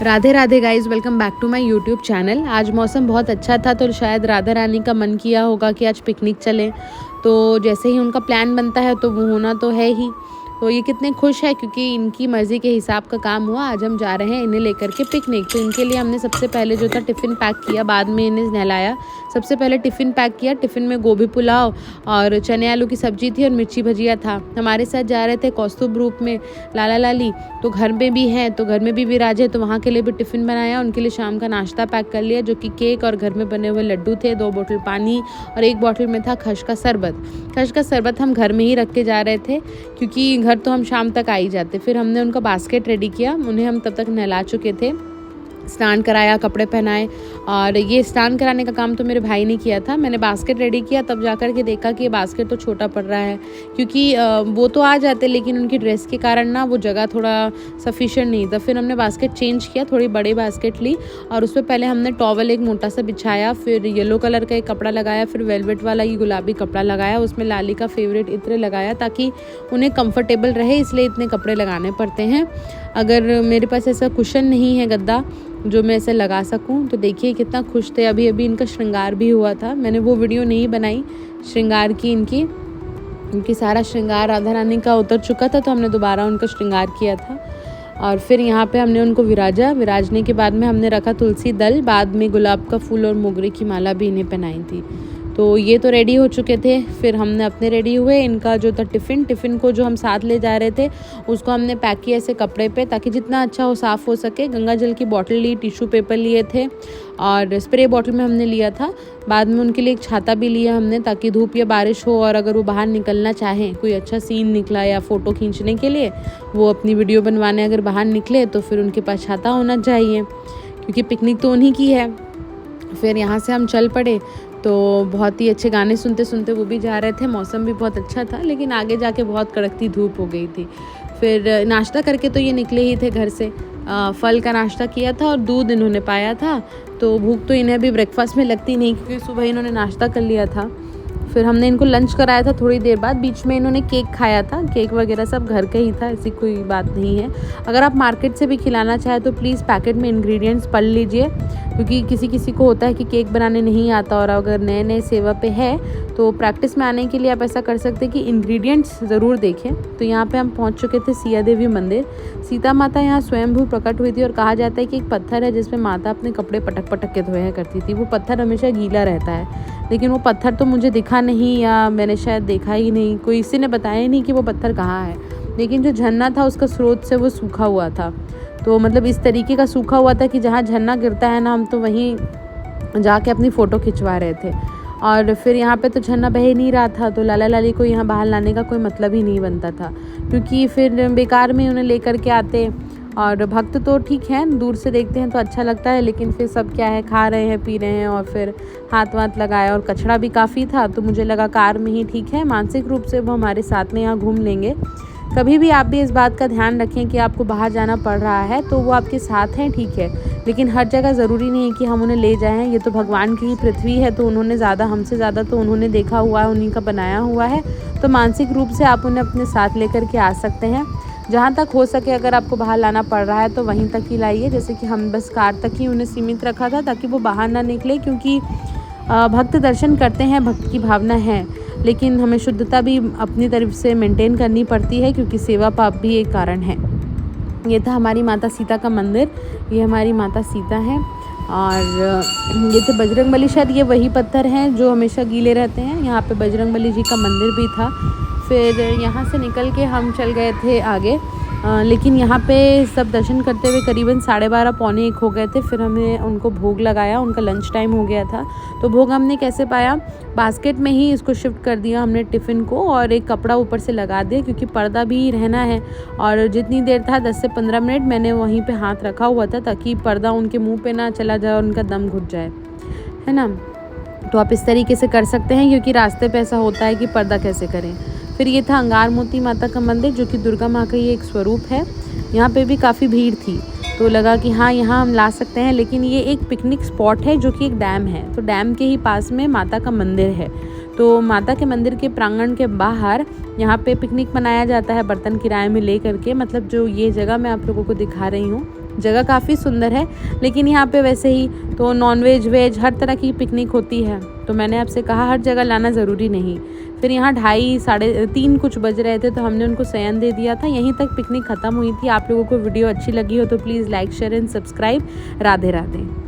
Radhe Radhe guys, welcome back to my YouTube channel. आज मौसम बहुत अच्छा था तो शायद राधा रानी का मन किया होगा कि आज पिकनिक चलें। तो जैसे ही उनका प्लान बनता है तो वो होना तो है ही। तो ये कितने खुश है क्योंकि इनकी मर्ज़ी के हिसाब का काम हुआ। आज हम जा रहे हैं इन्हें लेकर के पिकनिक। तो इनके लिए हमने सबसे पहले जो था टिफ़िन पैक किया, बाद में इन्हें नहलाया। सबसे पहले टिफ़िन पैक किया। टिफ़िन में गोभी पुलाव और चने आलू की सब्ज़ी थी और मिर्ची भजिया था। हमारे साथ जा रहे थे कौस्तुभ ग्रुप में लाला लाली, तो घर में भी हैं, तो घर में भी विराज है, तो वहाँ के लिए भी टिफ़िन बनाया। उनके लिए शाम का नाश्ता पैक कर लिया जो कि केक और घर में बने हुए लड्डू थे, 2 बोतल पानी और 1 बोतल में था खश का शरबत। खश का शरबत हम घर में ही रख के जा रहे थे क्योंकि घर तो हम शाम तक आ ही जाते। फिर हमने उनका बास्केट रेडी किया। उन्हें हम तब तक नहला चुके थे, स्नान कराया, कपड़े पहनाए। और ये स्नान कराने का काम तो मेरे भाई ने किया था। मैंने बास्केट रेडी किया, तब जाकर के देखा कि ये बास्केट तो छोटा पड़ रहा है क्योंकि वो तो आ जाते लेकिन उनकी ड्रेस के कारण ना वो जगह थोड़ा सफिशिएंट नहीं था। फिर हमने बास्केट चेंज किया, थोड़ी बड़ी बास्केट ली और उसमें पहले हमने टॉवल एक मोटा सा बिछाया, फिर येलो कलर का एक कपड़ा लगाया, फिर वेलवेट वाला ये गुलाबी कपड़ा लगाया, उसमें लाली का फेवरेट इत्र लगाया ताकि उन्हें कंफर्टेबल रहे, इसलिए इतने कपड़े लगाने पड़ते हैं। अगर मेरे पास ऐसा कुशन नहीं है गद्दा जो मैं ऐसे लगा सकूं। तो देखिए कितना खुश थे। अभी अभी इनका श्रृंगार भी हुआ था। मैंने वो वीडियो नहीं बनाई श्रृंगार की। इनकी सारा श्रृंगार राधा रानी का उतर चुका था तो हमने दोबारा उनका श्रृंगार किया था। और फिर यहाँ पे हमने उनको विराजने के बाद में हमने रखा तुलसी दल, बाद में गुलाब का फूल और मोगरे की माला भी इन्हें पहनाई थी। तो ये तो रेडी हो चुके थे। फिर हमने अपने रेडी हुए। इनका जो था टिफ़िन को जो हम साथ ले जा रहे थे उसको हमने पैक किया ऐसे कपड़े पे ताकि जितना अच्छा हो साफ़ हो सके। गंगा जल की बॉटल ली, टिश्यू पेपर लिए थे और स्प्रे बॉटल में हमने लिया था। बाद में उनके लिए एक छाता भी लिया हमने ताकि धूप या बारिश हो और अगर वो बाहर निकलना चाहें, कोई अच्छा सीन निकला या फ़ोटो खींचने के लिए, वो अपनी वीडियो बनवाने अगर बाहर निकले तो फिर उनके पास छाता होना चाहिए क्योंकि पिकनिक तो उन्हीं की है। फिर यहाँ से हम चल पड़े तो बहुत ही अच्छे गाने सुनते सुनते वो भी जा रहे थे। मौसम भी बहुत अच्छा था लेकिन आगे जाके बहुत कड़कती धूप हो गई थी। फिर नाश्ता करके तो ये निकले ही थे घर से। फल का नाश्ता किया था और दूध इन्होंने पाया था, तो भूख तो इन्हें भी ब्रेकफास्ट में लगती नहीं क्योंकि सुबह इन्होंने नाश्ता कर लिया था। फिर हमने इनको लंच कराया था थोड़ी देर बाद। बीच में इन्होंने केक खाया था। केक वगैरह सब घर का ही था, ऐसी कोई बात नहीं है। अगर आप मार्केट से भी खिलाना चाहें तो प्लीज़ पैकेट में इंग्रेडिएंट्स पढ़ लीजिए क्योंकि किसी को होता है कि केक बनाने नहीं आता और अगर नए सेवा पे है तो प्रैक्टिस में आने के लिए आप ऐसा कर सकते हैं कि इंग्रेडिएंट्स ज़रूर देखें। तो यहाँ पे हम पहुँच चुके थे सिया देवी मंदिर। सीता माता यहाँ स्वयंभू प्रकट हुई थी और कहा जाता है कि एक पत्थर है जिसमें माता अपने कपड़े पटक के धोया करती थी। वो पत्थर हमेशा गीला रहता है लेकिन वो पत्थर तो मुझे दिखा नहीं या मैंने शायद देखा ही नहीं, कोई किसी ने बताया ही नहीं कि वो पत्थर कहाँ है। लेकिन जो झरना था उसका स्रोत से वो सूखा हुआ था, तो मतलब इस तरीके का सूखा हुआ था कि जहाँ झरना गिरता है ना, हम तो वहीं जाके अपनी फ़ोटो खिंचवा रहे थे। और फिर यहाँ पे तो झरना बह ही नहीं रहा था तो लाला लाली को यहाँ बाहर लाने का कोई मतलब ही नहीं बनता था क्योंकि फिर बेकार में उन्हें लेकर के आते। और भक्त तो ठीक है, दूर से देखते हैं तो अच्छा लगता है लेकिन फिर सब क्या है, खा रहे हैं, पी रहे हैं और फिर हाथ वाथ लगाया और कचरा भी काफ़ी था तो मुझे लगा कार में ही ठीक है। मानसिक रूप से वो हमारे साथ में यहाँ घूम लेंगे। कभी भी आप भी इस बात का ध्यान रखें कि आपको बाहर जाना पड़ रहा है तो वो आपके साथ हैं, ठीक है, लेकिन हर जगह ज़रूरी नहीं है कि हम उन्हें ले जाएं। ये तो भगवान की ही पृथ्वी है तो उन्होंने हमसे ज़्यादा तो उन्होंने देखा हुआ है, उन्हीं का बनाया हुआ है। तो मानसिक रूप से आप उन्हें अपने साथ लेकर के आ सकते हैं। जहाँ तक हो सके अगर आपको बाहर लाना पड़ रहा है तो वहीं तक ही लाइए। जैसे कि हम बस कार तक ही उन्हें सीमित रखा था ताकि वो बाहर ना निकले क्योंकि भक्त दर्शन करते हैं, भक्त की भावना है, लेकिन हमें शुद्धता भी अपनी तरफ से मेंटेन करनी पड़ती है क्योंकि सेवा पाप भी एक कारण है। ये था हमारी माता सीता का मंदिर। ये हमारी माता सीता है और ये तो बजरंगबली, शायद ये वही पत्थर हैं जो हमेशा गीले रहते हैं। यहाँ पे बजरंगबली जी का मंदिर भी था। फिर यहाँ से निकल के हम चल गए थे आगे, लेकिन यहाँ पे सब दर्शन करते हुए करीबन 12:30 पौने 1 हो गए थे। फिर हमने उनको भोग लगाया, उनका लंच टाइम हो गया था। तो भोग हमने कैसे पाया, बास्केट में ही इसको शिफ्ट कर दिया हमने टिफ़िन को और एक कपड़ा ऊपर से लगा दिया क्योंकि पर्दा भी रहना है। और जितनी देर था 10 से 15 मिनट मैंने वहीं पे हाथ रखा हुआ था ताकि पर्दा उनके मुँह पे ना चला जाए और उनका दम घुट जाए, है ना। तो आप इस तरीके से कर सकते हैं क्योंकि रास्ते पे ऐसा होता है कि पर्दा कैसे करें। फिर ये था अंगार मोती माता का मंदिर जो कि दुर्गा माँ का ही एक स्वरूप है। यहाँ पे भी काफ़ी भीड़ थी तो लगा कि हाँ यहाँ हम ला सकते हैं, लेकिन ये एक पिकनिक स्पॉट है जो कि एक डैम है, तो डैम के ही पास में माता का मंदिर है। तो माता के मंदिर के प्रांगण के बाहर यहाँ पे पिकनिक मनाया जाता है बर्तन किराए में ले करके। मतलब जो ये जगह मैं आप लोगों को दिखा रही हूँ जगह काफ़ी सुंदर है, लेकिन यहाँ पे वैसे ही तो नॉनवेज वेज हर तरह की पिकनिक होती है, तो मैंने आपसे कहा हर जगह लाना ज़रूरी नहीं। फिर यहाँ 2:30 साढ़े 3 कुछ बज रहे थे, तो हमने उनको शयन दे दिया था। यहीं तक पिकनिक ख़त्म हुई थी। आप लोगों को वीडियो अच्छी लगी हो तो please like share and subscribe. Radhe Radhe.